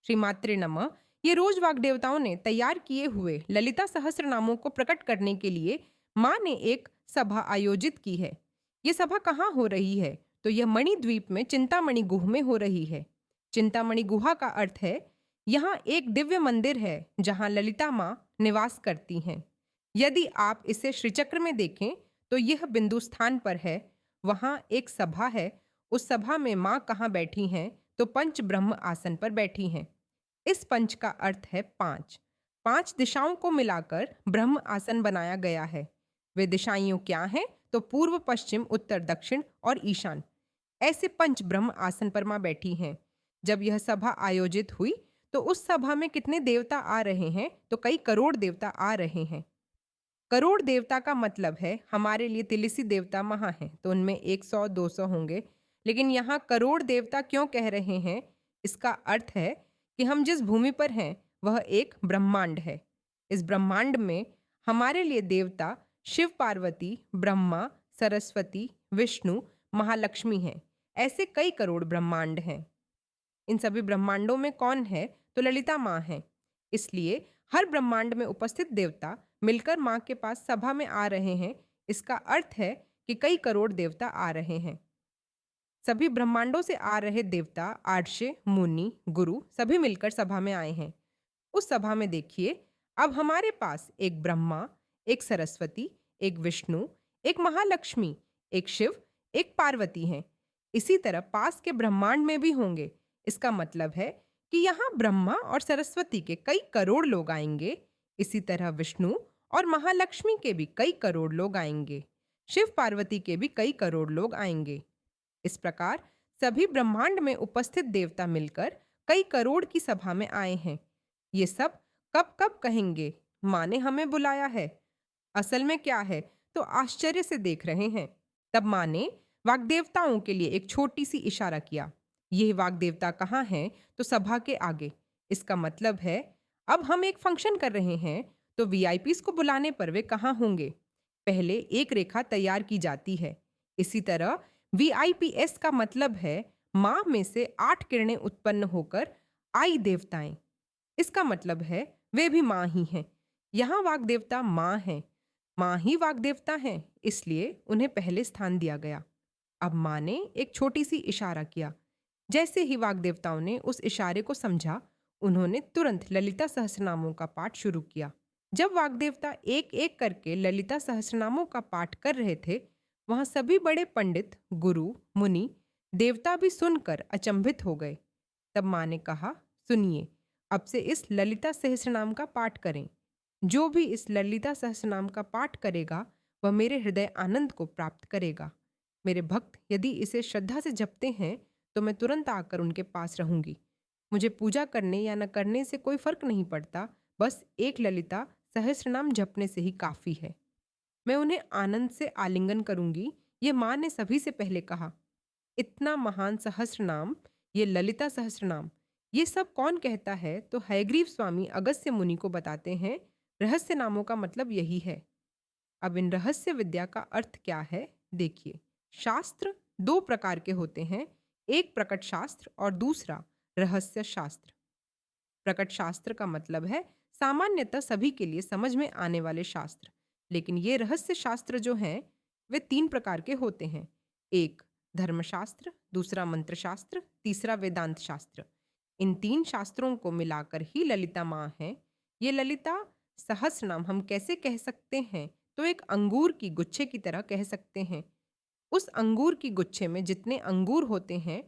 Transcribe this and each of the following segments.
श्री मात्रे नमः। ये रोज वाग देवताओं ने तैयार किए हुए ललिता सहस्रनामों को प्रकट करने के लिए माँ ने एक सभा आयोजित की है। ये सभा कहाँ हो रही है? तो यह मणिद्वीप में चिंतामणि गुहा में हो रही है। चिंतामणि गुहा का अर्थ है यहाँ एक दिव्य मंदिर है जहाँ ललिता माँ निवास करती हैं। यदि आप इसे श्रीचक्र में देखें तो यह बिंदु स्थान पर है। वहाँ एक सभा है। उस सभा में माँ कहाँ बैठी हैं? तो पंच ब्रह्म आसन पर बैठी हैं। इस पंच का अर्थ है पांच। पांच दिशाओं को मिलाकर ब्रह्म आसन बनाया गया है। वे दिशाएं क्या हैं? तो पूर्व, पश्चिम, उत्तर, दक्षिण और ईशान। ऐसे पंच ब्रह्म आसन पर मां बैठी हैं। जब यह सभा आयोजित हुई तो उस सभा में कितने देवता आ रहे हैं? तो कई करोड़ देवता आ रहे हैं। करोड़ देवता का मतलब है हमारे लिए तिलिसी देवता महा हैं तो उनमें 100 200 होंगे, लेकिन यहाँ करोड़ देवता क्यों कह रहे हैं? इसका अर्थ है कि हम जिस भूमि पर हैं वह एक ब्रह्मांड है। इस ब्रह्मांड में हमारे लिए देवता शिव, पार्वती, ब्रह्मा, सरस्वती, विष्णु, महालक्ष्मी हैं। ऐसे कई करोड़ ब्रह्मांड हैं। इन सभी ब्रह्मांडों में कौन है? तो ललिता माँ है। इसलिए हर ब्रह्मांड में उपस्थित देवता मिलकर माँ के पास सभा में आ रहे हैं। इसका अर्थ है कि कई करोड़ देवता आ रहे हैं। सभी ब्रह्मांडों से आ रहे देवता, आर्षे, मुनि, गुरु सभी मिलकर सभा में आए हैं। उस सभा में देखिए, अब हमारे पास एक ब्रह्मा, एक सरस्वती, एक विष्णु, एक महालक्ष्मी, एक शिव, एक पार्वती हैं। इसी तरह पास के ब्रह्मांड में भी होंगे। इसका मतलब है कि यहाँ ब्रह्मा और सरस्वती के कई करोड़ लोग आएंगे। इसी तरह विष्णु और महालक्ष्मी के भी कई करोड़ लोग आएंगे। शिव, पार्वती के भी कई करोड़ लोग आएंगे। इस प्रकार सभी ब्रह्मांड में उपस्थित देवता मिलकर कई करोड़ की सभा में आए हैं। ये सब कब कब कहेंगे? माँ ने हमें बुलाया है। असल में क्या है? तो आश्चर्य से देख रहे हैं। तब माँ ने वाग्देवताओं के लिए एक छोटी सी इशारा किया। यह वाग्देवता कहाँ हैं? तो सभा के आगे। इसका मतलब है अब हम एक फंक्शन कर रहे हैं तो वीआईपीस को बुलाने पर वे कहाँ होंगे? पहले एक रेखा तैयार की जाती है। इसी तरह वीआईपीएस का मतलब है माँ में से 8 किरणें उत्पन्न होकर आई देवताएं। इसका मतलब है वे भी माँ ही हैं। यहाँ वाग्देवता माँ हैं। माँ ही वाग्देवता हैं, इसलिए उन्हें पहले स्थान दिया गया। अब माँ ने एक छोटी सी इशारा किया। जैसे ही वाग्देवताओं ने उस इशारे को समझा, उन्होंने तुरंत ललिता सहस्रनामों का पाठ शुरू किया। जब वाग्देवता एक एक करके ललिता सहस्रनामों का पाठ कर रहे थे, वहां सभी बड़े पंडित, गुरु, मुनि, देवता भी सुनकर अचंभित हो गए। तब माँ ने कहा, सुनिए, अब से इस ललिता सहस्रनाम का पाठ करें। जो भी इस ललिता सहस्रनाम का पाठ करेगा वह मेरे हृदय आनंद को प्राप्त करेगा। मेरे भक्त यदि इसे श्रद्धा से जपते हैं तो मैं तुरंत आकर उनके पास रहूंगी। मुझे पूजा करने या न करने से कोई फर्क नहीं पड़ता, बस एक ललिता सहस्रनाम जपने से ही काफी है। मैं उन्हें आनंद से आलिंगन करूंगी। ये माँ ने सभी से पहले कहा। इतना महान सहस्रनाम, ये ललिता सहस्रनाम, ये सब कौन कहता है? तो हयग्रीव स्वामी अगस्त्य मुनि को बताते हैं रहस्य नामों का मतलब यही है। अब इन रहस्य विद्या का अर्थ क्या है? देखिए, शास्त्र 2 प्रकार के होते हैं, एक प्रकट शास्त्र और दूसरा रहस्य शास्त्र। प्रकट शास्त्र का मतलब है सामान्यतः सभी के लिए समझ में आने वाले शास्त्र, लेकिन ये रहस्य शास्त्र जो हैं वे 3 प्रकार के होते हैं। एक धर्मशास्त्र, दूसरा मंत्र शास्त्र, तीसरा वेदांत शास्त्र। इन 3 शास्त्रों को मिलाकर ही ललिता माँ है। ये ललिता सहस्रनाम हम कैसे कह सकते हैं? तो एक अंगूर की गुच्छे की तरह कह सकते हैं। उस अंगूर की गुच्छे में जितने अंगूर होते हैं,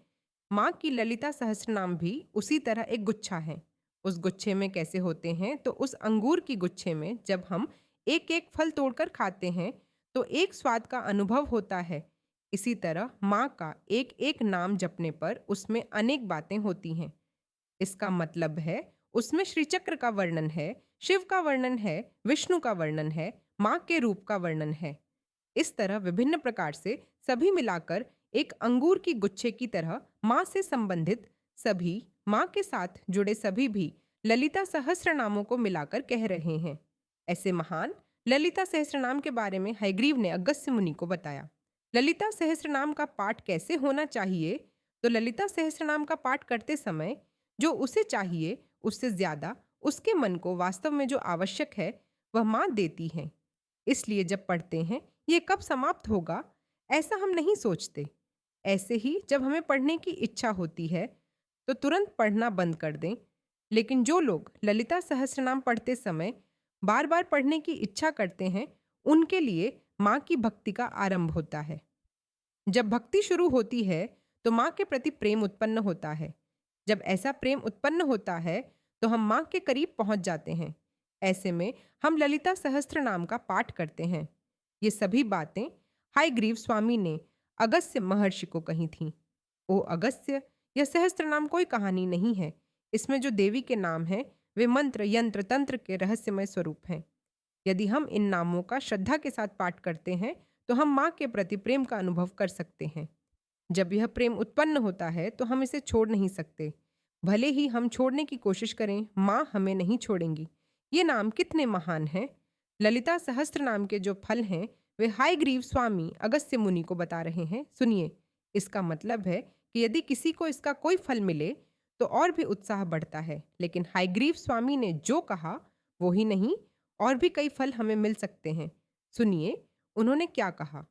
माँ की ललिता सहस्रनाम भी उसी तरह एक गुच्छा है। उस गुच्छे में कैसे होते हैं? तो उस अंगूर की गुच्छे में जब हम एक एक फल तोड़कर खाते हैं तो एक स्वाद का अनुभव होता है। इसी तरह माँ का एक एक नाम जपने पर उसमें अनेक बातें होती हैं। इसका मतलब है उसमें श्रीचक्र का वर्णन है, शिव का वर्णन है, विष्णु का वर्णन है, माँ के रूप का वर्णन है। इस तरह विभिन्न प्रकार से सभी मिलाकर एक अंगूर की गुच्छे की तरह माँ से संबंधित सभी, माँ के साथ जुड़े सभी भी ललिता सहस्रनामों को मिलाकर कह रहे हैं। ऐसे महान ललिता सहस्रनाम के बारे में हयग्रीव ने अगस्त्य मुनि को बताया। ललिता सहस्रनाम का पाठ कैसे होना चाहिए? तो ललिता सहस्रनाम का पाठ करते समय जो उसे चाहिए उससे ज्यादा उसके मन को वास्तव में जो आवश्यक है वह माँ देती है। इसलिए जब पढ़ते हैं ये कब समाप्त होगा, ऐसा हम नहीं सोचते। ऐसे ही जब हमें पढ़ने की इच्छा होती है तो तुरंत पढ़ना बंद कर दें। लेकिन जो लोग ललिता सहस्त्रनाम पढ़ते समय बार बार पढ़ने की इच्छा करते हैं, उनके लिए माँ की भक्ति का आरंभ होता है। जब भक्ति शुरू होती है तो माँ के प्रति प्रेम उत्पन्न होता है। जब ऐसा प्रेम उत्पन्न होता है तो हम माँ के करीब पहुंच जाते हैं। ऐसे में हम ललिता सहस्त्र नाम का पाठ करते हैं। ये सभी बातें हायग्रीव स्वामी ने अगस्त्य महर्षि को कही थीं। ओ अगस्त्य, यह सहस्त्र नाम कोई कहानी नहीं है। इसमें जो देवी के नाम हैं वे मंत्र, यंत्र, तंत्र के रहस्यमय स्वरूप हैं। यदि हम इन नामों का श्रद्धा के साथ पाठ करते हैं तो हम माँ के प्रति प्रेम का अनुभव कर सकते हैं। जब यह प्रेम उत्पन्न होता है तो हम इसे छोड़ नहीं सकते। भले ही हम छोड़ने की कोशिश करें, माँ हमें नहीं छोड़ेंगी। ये नाम कितने महान हैं। ललिता सहस्त्र नाम के जो फल हैं वे हायग्रीव स्वामी अगस्त्य मुनि को बता रहे हैं। सुनिए, इसका मतलब है कि यदि किसी को इसका कोई फल मिले तो और भी उत्साह बढ़ता है। लेकिन हायग्रीव स्वामी ने जो कहा वो ही नहीं, और भी कई फल हमें मिल सकते हैं। सुनिए उन्होंने क्या कहा।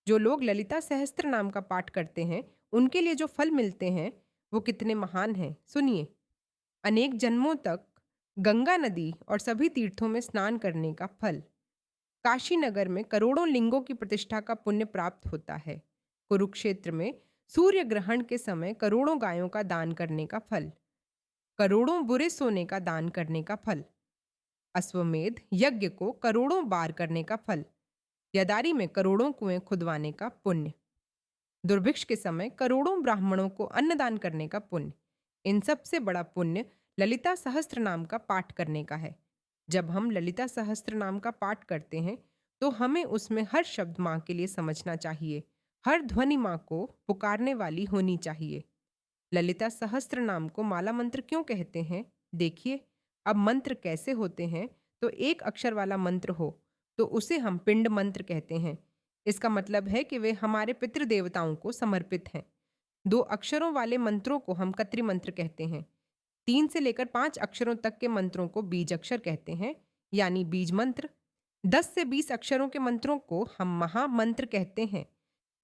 जो लोग ललिता सहस्त्र नाम का पाठ करते हैं उनके लिए जो फल मिलते हैं वो कितने महान हैं। सुनिए, अनेक जन्मों तक गंगा नदी और सभी तीर्थों में स्नान करने का फल, काशी नगर में करोड़ों लिंगों की प्रतिष्ठा का पुण्य प्राप्त होता है, कुरुक्षेत्र में सूर्य ग्रहण के समय करोड़ों गायों का दान करने का फल, करोड़ों बुरे सोने का दान करने का फल, अश्वमेध यज्ञ को करोड़ों बार करने का फल, यदारी में करोड़ों कुएं खुदवाने का पुण्य, दुर्भिक्ष के समय करोड़ों ब्राह्मणों को अन्नदान करने का पुण्य। इन सब से बड़ा पुण्य ललिता सहस्त्र नाम का पाठ करने का है। जब हम ललिता सहस्त्र नाम का पाठ करते हैं तो हमें उसमें हर शब्द माँ के लिए समझना चाहिए, हर ध्वनि माँ को पुकारने वाली होनी चाहिए। ललिता सहस्त्र नाम को माला मंत्र क्यों कहते हैं? देखिए, अब मंत्र कैसे होते हैं तो एक अक्षर वाला मंत्र हो तो उसे हम पिंड मंत्र कहते हैं। इसका मतलब है कि वे हमारे पितृदेवताओं को समर्पित हैं। 2 अक्षरों वाले मंत्रों को हम कत्री मंत्र कहते हैं। 3 से लेकर 5 अक्षरों तक के मंत्रों को बीज अक्षर कहते हैं, यानी बीज मंत्र। 10 से 20 अक्षरों के मंत्रों को हम महामंत्र कहते हैं।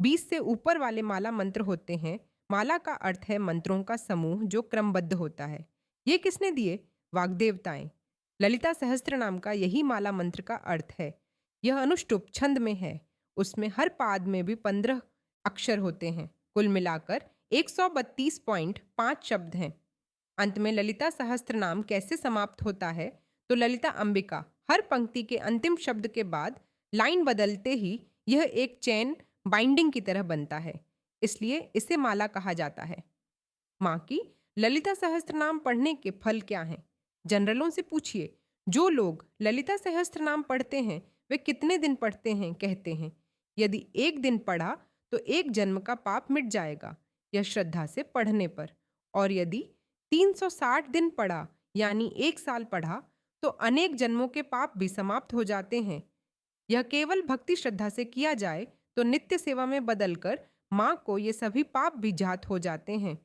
20 से ऊपर वाले माला मंत्र होते हैं। माला का अर्थ है मंत्रों का समूह जो क्रमबद्ध होता है। ये किसने दिए? वाग्देवताएं। ललिता सहस्त्र नाम का यही माला मंत्र का अर्थ है। यह अनुष्टुप छंद में है। उसमें हर पाद में भी 15 अक्षर होते हैं। कुल मिलाकर 132.5 शब्द हैं। अंत में ललिता सहस्त्र नाम कैसे समाप्त होता है तो ललिता अंबिका, हर पंक्ति के अंतिम शब्द के बाद लाइन बदलते ही यह एक चैन बाइंडिंग की तरह बनता है, इसलिए इसे माला कहा जाता है। माँ की ललिता सहस्त्र नाम पढ़ने के फल क्या हैं? जनरलों से पूछिए। जो लोग ललिता सहस्त्र नाम पढ़ते हैं वे कितने दिन पढ़ते हैं? कहते हैं यदि 1 दिन पढ़ा तो 1 जन्म का पाप मिट जाएगा, यह श्रद्धा से पढ़ने पर। और यदि 360 दिन पढ़ा यानी 1 साल पढ़ा तो अनेक जन्मों के पाप भी समाप्त हो जाते हैं। यह केवल भक्ति श्रद्धा से किया जाए तो नित्य सेवा में बदलकर माँ को ये सभी पाप भी जात हो जाते हैं।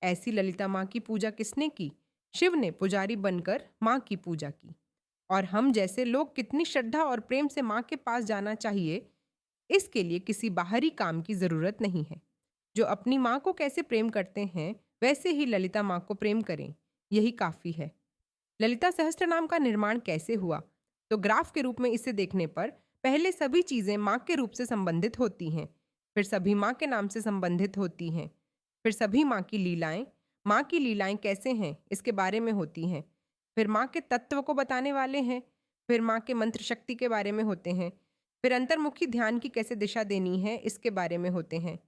ऐसी ललिता माँ की पूजा किसने की? शिव ने पुजारी बनकर माँ की पूजा की। और हम जैसे लोग कितनी श्रद्धा और प्रेम से माँ के पास जाना चाहिए, इसके लिए किसी बाहरी काम की जरूरत नहीं है। जो अपनी माँ को कैसे प्रेम करते हैं वैसे ही ललिता माँ को प्रेम करें, यही काफी है। ललिता सहस्त्र नाम का निर्माण कैसे हुआ? तो ग्राफ के रूप में इसे देखने पर पहले सभी चीजें माँ के रूप से संबंधित होती हैं, फिर सभी माँ के नाम से संबंधित होती हैं, फिर सभी माँ की लीलाएं कैसे हैं इसके बारे में होती हैं, फिर माँ के तत्व को बताने वाले हैं, फिर माँ के मंत्र शक्ति के बारे में होते हैं, फिर अंतर्मुखी ध्यान की कैसे दिशा देनी है इसके बारे में होते हैं।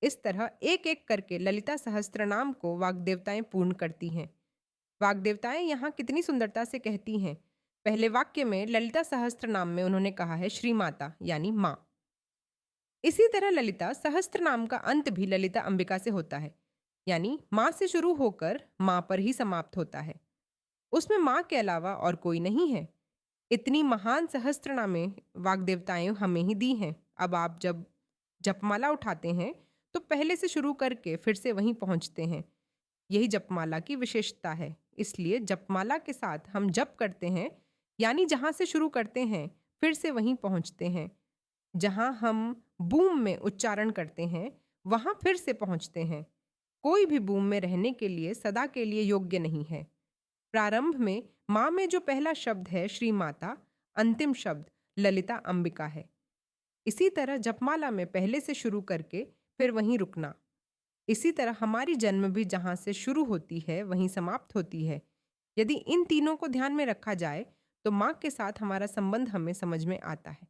इस तरह एक एक करके ललिता सहस्त्र नाम को वाग्देवताएं पूर्ण करती हैं। वाग्देवताएं यहाँ कितनी सुंदरता से कहती हैं। पहले वाक्य में ललिता सहस्त्र नाम में उन्होंने कहा है श्री माता यानी माँ। इसी तरह ललिता सहस्त्र नाम का अंत भी ललिता अंबिका से होता है, यानी माँ से शुरू होकर माँ पर ही समाप्त होता है। उसमें माँ के अलावा और कोई नहीं है। इतनी महान सहस्त्र नामें वाग्देवताएं हमें ही दी हैं। अब आप जब जपमाला उठाते हैं तो पहले से शुरू करके फिर से वहीं पहुंचते हैं। यही जपमाला की विशेषता है। इसलिए जपमाला के साथ हम जप करते हैं, यानी जहाँ से शुरू करते हैं फिर से वहीं पहुँचते हैं। जहाँ हम बूम में उच्चारण करते हैं वहाँ फिर से पहुँचते हैं। कोई भी बूम में रहने के लिए सदा के लिए योग्य नहीं है। प्रारंभ में माँ में जो पहला शब्द है श्री माता, अंतिम शब्द ललिता अंबिका है। इसी तरह जपमाला में पहले से शुरू करके फिर वहीं रुकना। इसी तरह हमारी जन्म भी जहाँ से शुरू होती है वहीं समाप्त होती है। यदि इन तीनों को ध्यान में रखा जाए तो माँ के साथ हमारा संबंध हमें समझ में आता है।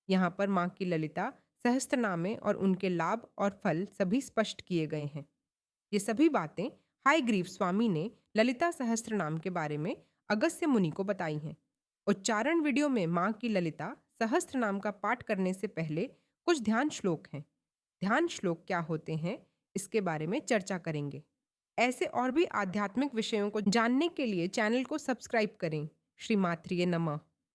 यहाँ पर माँ की ललिता सहस्त्रनामे और उनके लाभ और फल सभी स्पष्ट किए गए हैं। ये सभी बातें हायग्रीव स्वामी ने ललिता सहस्त्रनाम के बारे में अगस्त्य मुनि को बताई हैं। उच्चारण वीडियो में माँ की ललिता सहस्त्रनाम का पाठ करने से पहले कुछ ध्यान श्लोक हैं। ध्यान श्लोक क्या होते हैं इसके बारे में चर्चा करेंगे। ऐसे और भी आध्यात्मिक विषयों को जानने के लिए चैनल को सब्सक्राइब करें। श्री मात्रिये नमः।